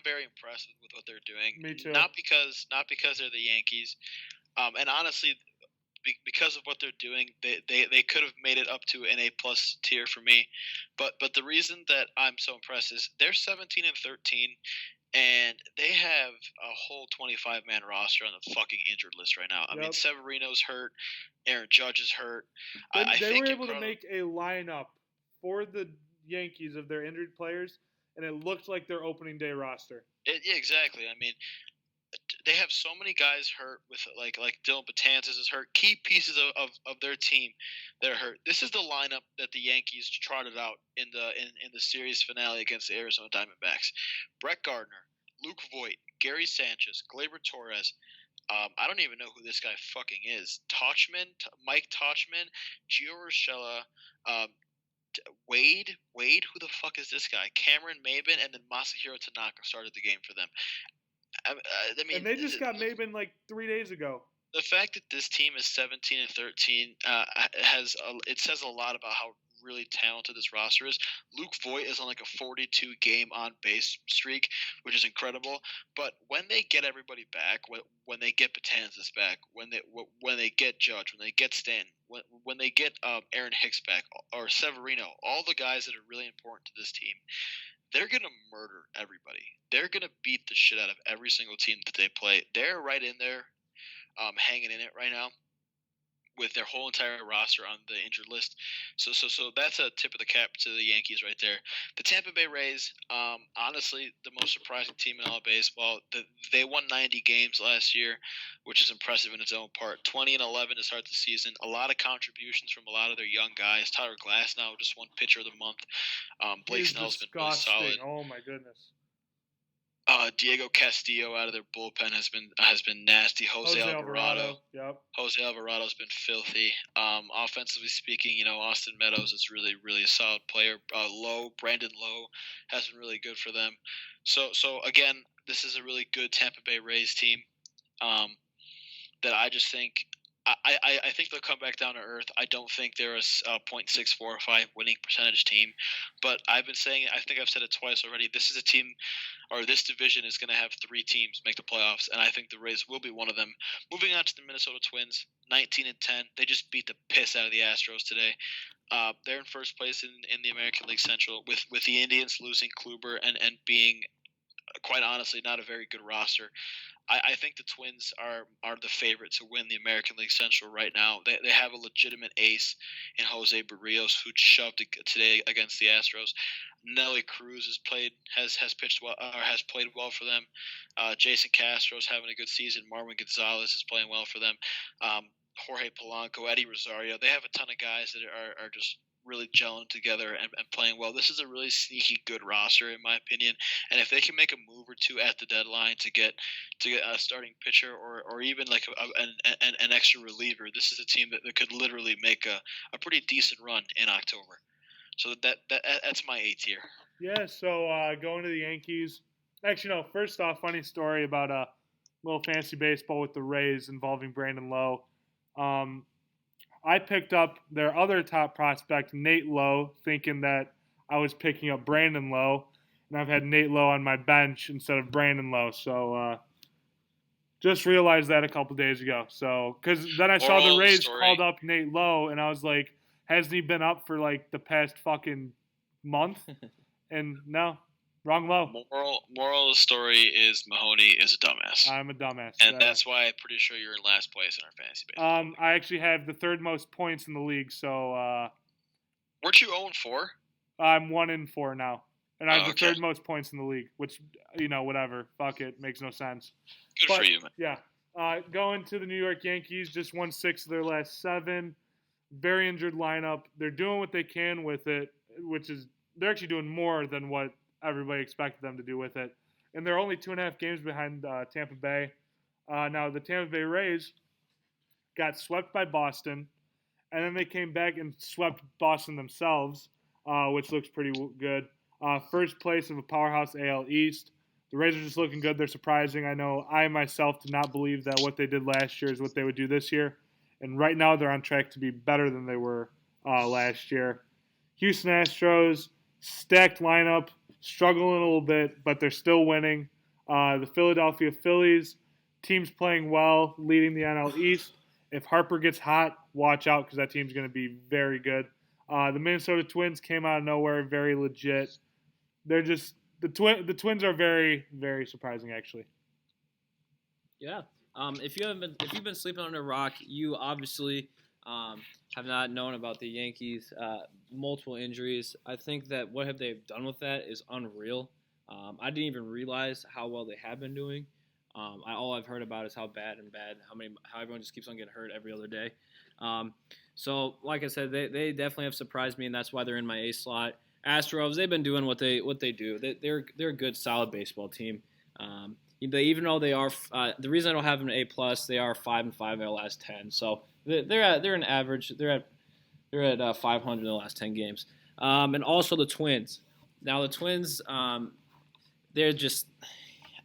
Speaker 2: very impressed with what they're doing.
Speaker 1: Me too.
Speaker 2: Not because they're the Yankees, and honestly, because of what they're doing, they could have made it up to an A plus tier for me. But the reason that I'm so impressed is they're 17-13, and they have a whole 25-man roster on the fucking injured list right now. I mean, Severino's hurt, Aaron Judge is hurt.
Speaker 1: They were able to make a lineup for the Yankees of their injured players, and it looked like their opening day roster.
Speaker 2: Yeah, exactly. I mean, they have so many guys hurt with like Dylan Betances is hurt. Key pieces of their team that are hurt. This is the lineup that the Yankees trotted out in the series finale against the Arizona Diamondbacks. Brett Gardner, Luke Voit, Gary Sanchez, Gleyber Torres. I don't even know who this guy fucking is. Mike Tauchman, Gio Urshela, Wade, who the fuck is this guy? Cameron Maybin, and then Masahiro Tanaka started the game for them. I mean,
Speaker 1: and they just got Maybin like 3 days ago.
Speaker 2: The fact that this team is 17-13 it says a lot about how really talented this roster is. Luke Voit is on like a 42 game on base streak, which is incredible. But when they get everybody back, when they get Betances back, when they get Judge, when they get Stanton, when they get Aaron Hicks back or Severino, all the guys that are really important to this team, they're going to murder everybody. They're going to beat the shit out of every single team that they play. They're right in there, hanging in it right now with their whole entire roster on the injured list. So that's a tip of the cap to the Yankees right there. The Tampa Bay Rays, honestly, the most surprising team in all of baseball. They won 90 games last year, which is impressive in its own part. 20-11 to start the season. A lot of contributions from a lot of their young guys. Tyler Glasnow just won Pitcher of the Month. Blake Snell's been really solid.
Speaker 1: Oh my goodness.
Speaker 2: Diego Castillo out of their bullpen has been nasty. Jose Alvarado.
Speaker 1: Yep.
Speaker 2: Jose Alvarado's been filthy. Offensively speaking, Austin Meadows is really, really a solid player. Brandon Lowe has been really good for them. So again, this is a really good Tampa Bay Rays team that I just think I think they'll come back down to earth. I don't think they're a .645 winning percentage team, but I've been saying, I think I've said it twice already. This is a team, or this division is going to have 3 teams make the playoffs, and I think the Rays will be one of them. Moving on to the Minnesota Twins, 19-10. They just beat the piss out of the Astros today. They're in first place in the American League Central with the Indians losing Kluber and being, quite honestly, not a very good roster. I think the Twins are the favorite to win the American League Central right now. They have a legitimate ace in Jose Barrios, who shoved it today against the Astros. Nelly Cruz has pitched well, or has played well for them. Jason Castro's having a good season. Marwin Gonzalez is playing well for them. Jorge Polanco, Eddie Rosario. They have a ton of guys that are just really gelling together and playing well. This is a really sneaky good roster, in my opinion. And if they can make a move or two at the deadline to get a starting pitcher or even like an extra reliever, this is a team that could literally make a pretty decent run in October. So that's my A tier.
Speaker 1: Yeah, so going to the Yankees. Actually, no, first off, funny story about a little fantasy baseball with the Rays involving Brandon Lowe. I picked up their other top prospect, Nate Lowe, thinking that I was picking up Brandon Lowe, and I've had Nate Lowe on my bench instead of Brandon Lowe. So just realized that a couple days ago. So because then I saw the Rays called up Nate Lowe, and I was like, hasn't he been up for like the past fucking month? And no, wrong Lowe.
Speaker 2: Moral of the story is Mahoney is a dumbass.
Speaker 1: I'm a dumbass.
Speaker 2: And that's why I'm pretty sure you're in last place in our fantasy baseball.
Speaker 1: I actually have the third most points in the league, so
Speaker 2: weren't you 0-4?
Speaker 1: I'm 1-4 now. And I have the third most points in the league, which, whatever. Fuck it. Makes no sense.
Speaker 2: Good for you, man.
Speaker 1: Yeah. Going to the New York Yankees, just won 6 of their last 7. Very injured lineup. They're doing what they can with it, which is they're actually doing more than what everybody expected them to do with it. And they're only 2.5 games behind Tampa Bay. Now, the Tampa Bay Rays got swept by Boston, and then they came back and swept Boston themselves, which looks pretty good. First place of a powerhouse AL East. The Rays are just looking good. They're surprising. I know I myself did not believe that what they did last year is what they would do this year. And right now they're on track to be better than they were last year. Houston Astros, stacked lineup, struggling a little bit, but they're still winning. The Philadelphia Phillies, team's playing well, leading the NL East. If Harper gets hot, watch out because that team's going to be very good. The Minnesota Twins came out of nowhere, very legit. They're just the Twins are very, very surprising, actually.
Speaker 3: Yeah. If you've been sleeping under a rock, you obviously have not known about the Yankees' multiple injuries. I think that what have they done with that is unreal. I didn't even realize how well they have been doing. All I've heard about is how everyone just keeps on getting hurt every other day. So, like I said, they definitely have surprised me, and that's why they're in my A slot. Astros, they've been doing what they do. They're a good, solid baseball team. Even though they are, the reason I don't have them an A+, they are 5-5 in their last 10. So they're an average. They're at 500 in the last 10 games. And also the Twins. Now the Twins, they're just.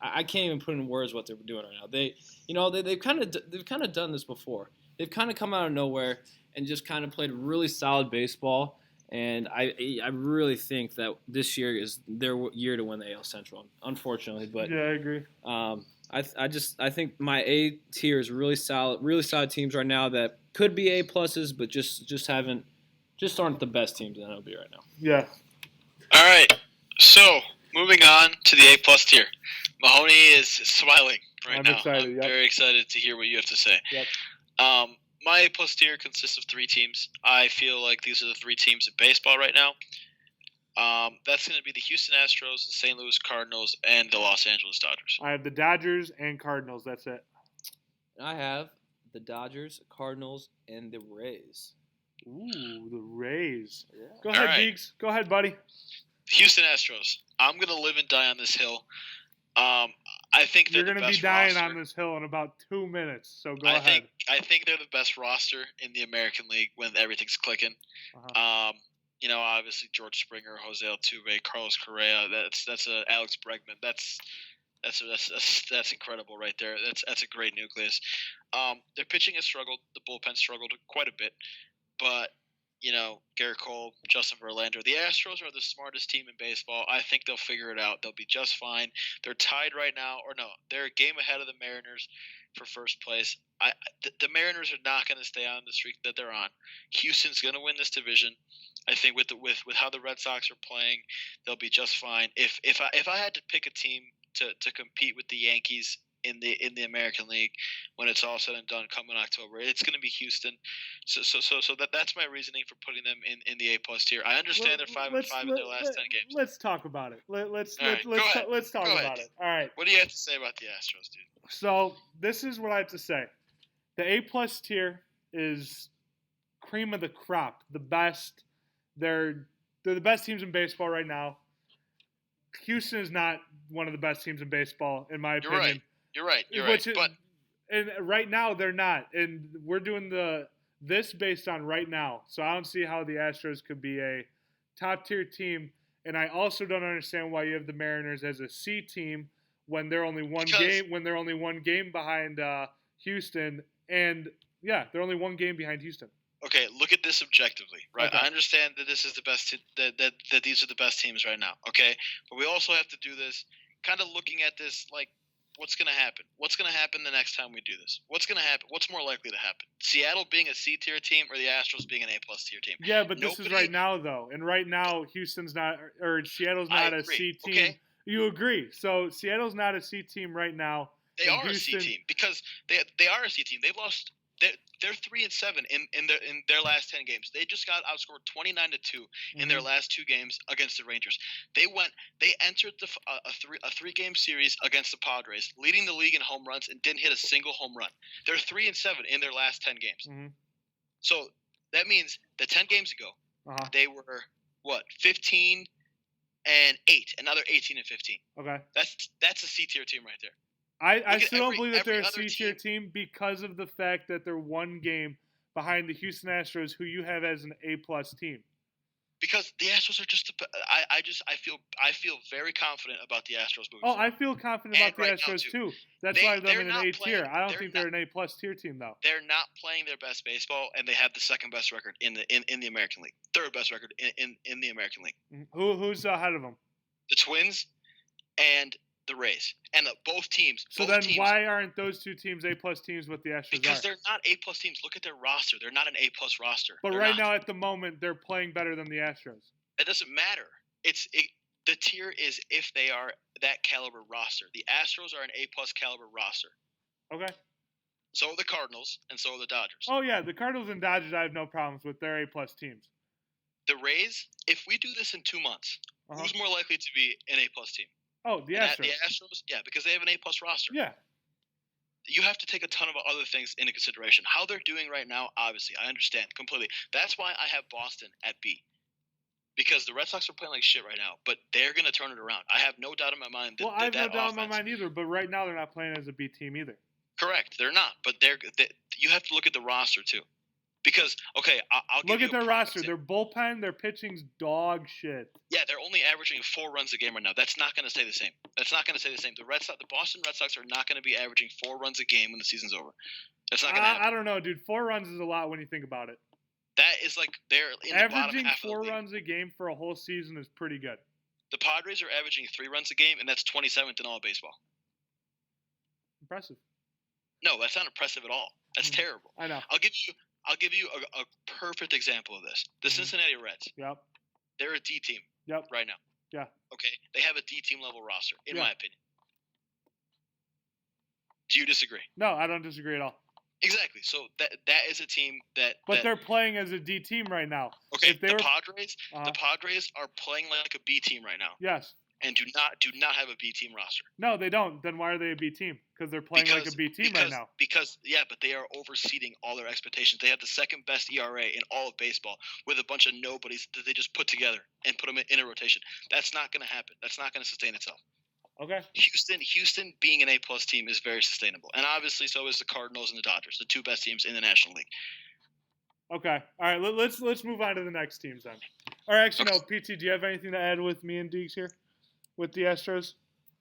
Speaker 3: I can't even put in words what they're doing right now. They've kind of done this before. They've kind of come out of nowhere and just kind of played really solid baseball. And I really think that this year is their year to win the AL Central. Unfortunately, but
Speaker 1: yeah, I agree.
Speaker 3: I think my A tier is really solid teams right now that could be A pluses, but just aren't the best teams in MLB right now.
Speaker 1: Yeah.
Speaker 2: All right. So moving on to the A+ tier. Mahoney is smiling right now.
Speaker 1: Excited,
Speaker 2: I'm very excited to hear what you have to say.
Speaker 1: Yep.
Speaker 2: My A+ tier consists of 3 teams. I feel like these are the 3 teams in baseball right now. That's going to be the Houston Astros, the St. Louis Cardinals, and the Los Angeles Dodgers.
Speaker 1: I have the Dodgers and Cardinals. That's it.
Speaker 3: I have the Dodgers, Cardinals, and the Rays.
Speaker 1: Ooh, the Rays.
Speaker 3: Yeah.
Speaker 1: Go ahead, Deeks. Go ahead, buddy.
Speaker 2: Houston Astros. I'm going to live and die on this hill. I think they're
Speaker 1: You're going to be dying on this hill in about 2 minutes, so go ahead.
Speaker 2: I think they're the best roster in the American League when everything's clicking.
Speaker 1: Uh-huh.
Speaker 2: Obviously George Springer, Jose Altuve, Carlos Correa. That's Alex Bregman. That's That's incredible right there. That's a great nucleus. Their pitching has struggled. The bullpen struggled quite a bit, but Garrett Cole, Justin Verlander. The Astros are the smartest team in baseball. I think they'll figure it out. They'll be just fine. They're tied right now, or no, they're a game ahead of the Mariners for first place. The Mariners are not going to stay on the streak that they're on. Houston's going to win this division. I think with how the Red Sox are playing, they'll be just fine. If I had to pick a team to compete with the Yankees in the American League when it's all said and done coming October, it's going to be Houston. So that's my reasoning for putting them in the A+ tier. I understand they're 5-5 in their last 10 games.
Speaker 1: Let's talk about it. Let's talk about it. All right.
Speaker 2: What do you have to say about the Astros, dude?
Speaker 1: So this is what I have to say. The A+ tier is cream of the crop. The best. They're the best teams in baseball right now. Houston is not one of the best teams in baseball, in my opinion.
Speaker 2: You're right.
Speaker 1: And right now they're not. And we're doing this based on right now. So I don't see how the Astros could be a top tier team. And I also don't understand why you have the Mariners as a C team when they're only one game behind Houston. And yeah, they're only one game behind Houston.
Speaker 2: Okay, look at this objectively, right?
Speaker 1: Okay.
Speaker 2: I understand that this is the best that these are the best teams right now, okay? But we also have to do this kind of looking at this like what's going to happen? What's going to happen the next time we do this? What's going to happen? What's more likely to happen? Seattle being a C tier team or the Astros being an A+ tier team?
Speaker 1: Yeah, but this is right now though. And right now Houston's not or Seattle's not a C team. Okay. You agree. So Seattle's not a C team right now.
Speaker 2: They are Houston, a C team because they are a C team. They've lost. They're 3-7 in their last 10 games. They just got outscored 29-2 in their last 2 games against the Rangers. They entered a 3-game series against the Padres, leading the league in home runs and didn't hit a single home run. They're 3-7 in their last 10 games. Mm-hmm. So that means that 10 games ago they were 15-8, another 18-15.
Speaker 1: Okay,
Speaker 2: that's a C tier team right there.
Speaker 1: I still don't believe that they're a C-tier team because of the fact that they're one game behind the Houston Astros, who you have as an A+ team.
Speaker 2: Because the Astros are just I feel very confident about the Astros moving forward.
Speaker 1: I feel confident about the Astros too. That's why they're in an A tier. I don't think they're an A+ tier team though.
Speaker 2: They're not playing their best baseball, and they have the second best record in the American League, third best record in the American League.
Speaker 1: Who's ahead of them?
Speaker 2: The Twins and the Rays, and both teams.
Speaker 1: So then, why aren't those two teams A+ teams with the Astros?
Speaker 2: Because they're not A+ teams. Look at their roster; they're not an A+ roster.
Speaker 1: But right now, at the moment, they're playing better than the Astros.
Speaker 2: It doesn't matter. The tier is if they are that caliber roster. The Astros are an A+ caliber roster.
Speaker 1: Okay.
Speaker 2: So are the Cardinals, and so are the Dodgers.
Speaker 1: Oh yeah, the Cardinals and Dodgers I have no problems with. They're A+ teams.
Speaker 2: The Rays, if we do this in 2 months, who's more likely to be an A+ team?
Speaker 1: Oh, the Astros.
Speaker 2: The Astros, yeah, because they have an A+ roster.
Speaker 1: Yeah.
Speaker 2: You have to take a ton of other things into consideration. How they're doing right now, obviously, I understand completely. That's why I have Boston at B. Because the Red Sox are playing like shit right now, but they're going to turn it around. I have no doubt in my mind that
Speaker 1: I have no doubt in my mind either, but right now they're not playing as a B team either.
Speaker 2: Correct. They're not, but you have to look at the roster too. Because, okay, I'll give you
Speaker 1: look at their roster. Their bullpen, their pitching's dog shit.
Speaker 2: Yeah, they're only averaging 4 runs a game right now. That's not going to stay the same. The Boston Red Sox are not going to be averaging 4 runs a game when the season's over. That's not going to happen.
Speaker 1: I don't know, dude. 4 runs is a lot when you think about it.
Speaker 2: That is like they're in the bottom half of the league.
Speaker 1: Averaging 4 runs a game for a whole season is pretty good.
Speaker 2: The Padres are averaging 3 runs a game, and that's 27th in all of baseball.
Speaker 1: Impressive.
Speaker 2: No, that's not impressive at all. That's terrible.
Speaker 1: I know.
Speaker 2: I'll give you a perfect example of this. The Cincinnati Reds.
Speaker 1: Yep.
Speaker 2: They're a D team.
Speaker 1: Yep.
Speaker 2: Right now.
Speaker 1: Yeah.
Speaker 2: Okay. They have a D team level roster, in my opinion. Do you disagree?
Speaker 1: No, I don't disagree at all.
Speaker 2: Exactly. So that is a team that.
Speaker 1: But they're playing as a D team right now.
Speaker 2: Okay. The Padres are playing like a B team right now.
Speaker 1: Yes.
Speaker 2: And do not have a B team roster.
Speaker 1: No, they don't. Then why are they a B team? Because they're playing like a B team right now.
Speaker 2: But they are overseeding all their expectations. They have the second best ERA in all of baseball with a bunch of nobodies that they just put together and put them in a rotation. That's not going to happen. That's not going to sustain itself.
Speaker 1: Okay.
Speaker 2: Houston being an A+ team is very sustainable, and obviously so is the Cardinals and the Dodgers, the 2 best teams in the National League.
Speaker 1: Okay. All right. Let's move on to the next teams then. Or actually, no. PT, do you have anything to add with me and Deeks here? With the Astros?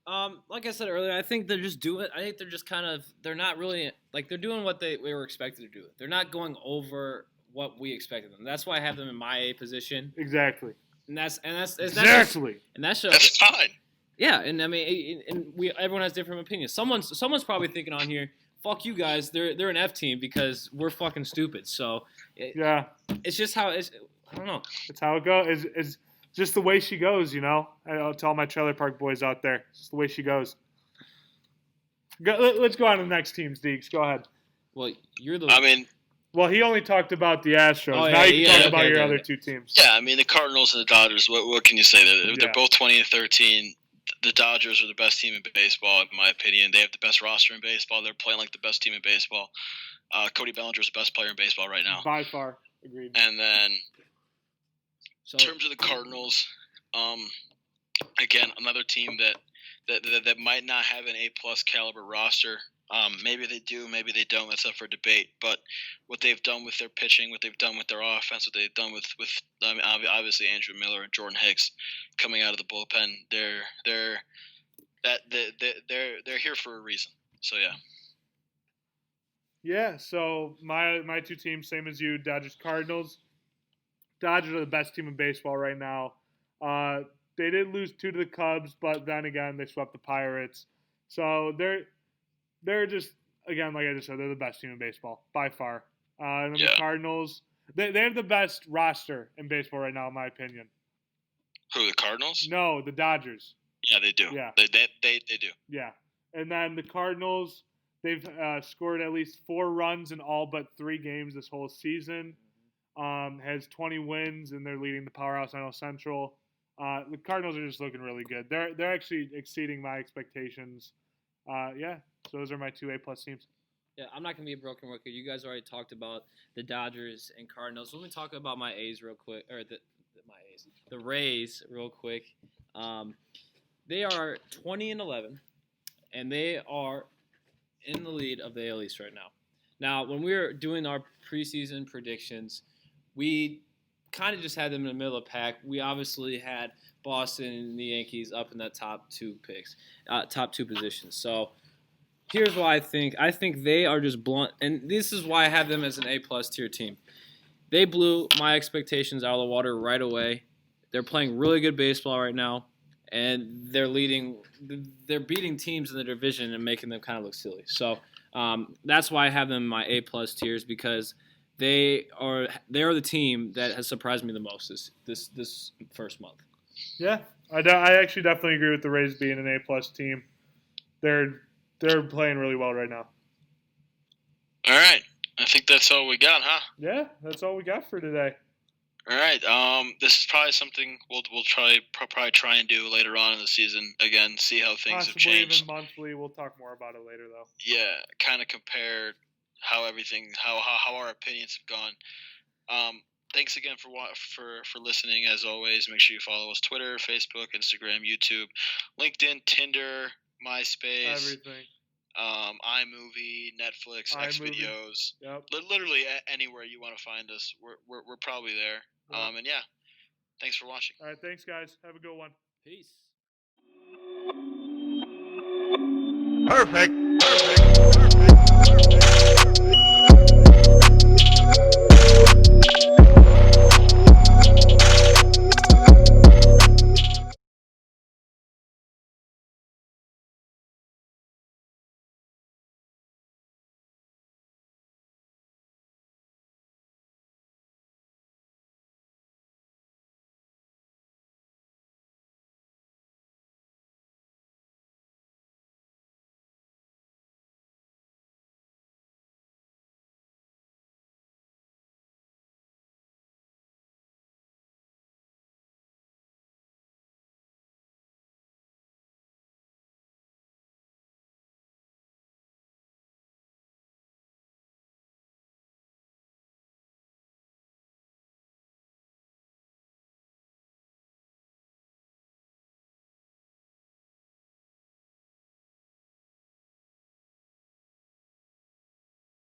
Speaker 3: Like I said earlier, I think they're just doing. I think they're just kind of. They're not really like they're doing what we were expected to do. They're not going over what we expected them. That's why I have them in my A position.
Speaker 1: Exactly.
Speaker 3: And that's
Speaker 1: exactly.
Speaker 3: That's
Speaker 2: fine.
Speaker 3: Yeah, and I mean, everyone has different opinions. Someone's probably thinking on here, fuck you guys. They're an F team because we're fucking stupid. So it's just how it's. I don't know.
Speaker 1: It's how it goes. It's just the way she goes, you know. I'll tell my trailer park boys out there. It's just the way she goes. Let's go on to the next teams, Deeks. Go ahead.
Speaker 3: Well, you're the.
Speaker 2: I mean.
Speaker 1: Well, he only talked about the Astros.
Speaker 3: Oh,
Speaker 1: now you can talk about your
Speaker 3: okay.
Speaker 1: other two teams.
Speaker 2: Yeah, I mean the Cardinals and the Dodgers. What can you say? They're both 20-13. The Dodgers are the best team in baseball, in my opinion. They have the best roster in baseball. They're playing like the best team in baseball. Cody Bellinger is the best player in baseball right now.
Speaker 1: By far, agreed.
Speaker 2: And then, in terms of the Cardinals, again, another team that might not have an A+ caliber roster. Maybe they do, maybe they don't. That's up for debate. But what they've done with their pitching, what they've done with their offense, what they've done with I mean, obviously Andrew Miller and Jordan Hicks coming out of the bullpen, they're here for a reason. So yeah.
Speaker 1: Yeah. So my two teams, same as you, Dodgers, Cardinals. Dodgers are the best team in baseball right now. They did lose 2 to the Cubs, but then again they swept the Pirates. So they're just, again, like I just said, they're the best team in baseball, by far. And then the Cardinals, they have the best roster in baseball right now, in my opinion.
Speaker 2: Who, the Cardinals?
Speaker 1: No, the Dodgers.
Speaker 2: Yeah, they do.
Speaker 1: Yeah.
Speaker 2: They do.
Speaker 1: Yeah. And then the Cardinals, they've scored at least 4 runs in all but 3 games this whole season. Has 20 wins, and they're leading the powerhouse NL Central. The Cardinals are just looking really good. They're actually exceeding my expectations. So those are my 2 A+ teams.
Speaker 3: Yeah, I'm not going to be a broken record. You guys already talked about the Dodgers and Cardinals. Let me talk about my A's real quick, or the Rays real quick. They are 20-11, and they are in the lead of the AL East right now. Now, when we were doing our preseason predictions, we kind of just had them in the middle of the pack. We obviously had Boston and the Yankees up in that top 2 positions. So here's why I think. I think they are just blunt, and this is why I have them as an A+ tier team. They blew my expectations out of the water right away. They're playing really good baseball right now, and they're beating teams in the division and making them kind of look silly. So that's why I have them in my A+ tiers, because they are the team that has surprised me the most this first month.
Speaker 1: Yeah, I actually definitely agree with the Rays being an A+ team. They're playing really well right now.
Speaker 2: All right. I think that's all we got, huh?
Speaker 1: Yeah, that's all we got for today.
Speaker 2: All right. This is probably something we'll probably try and do later on in the season. Again, see how things have changed.
Speaker 1: Even monthly. We'll talk more about it later, though.
Speaker 2: Yeah, kind of compare how our opinions have gone. Thanks again for listening. As always, make sure you follow us: Twitter, Facebook, Instagram, YouTube, LinkedIn, Tinder, MySpace,
Speaker 1: everything.
Speaker 2: iMovie, Netflix, Xvideos.
Speaker 1: Yep.
Speaker 2: Literally anywhere you want to find us, we're probably there.
Speaker 1: Yep.
Speaker 2: And yeah, thanks for watching.
Speaker 1: All right, thanks guys. Have a good one.
Speaker 3: Peace.
Speaker 4: Perfect.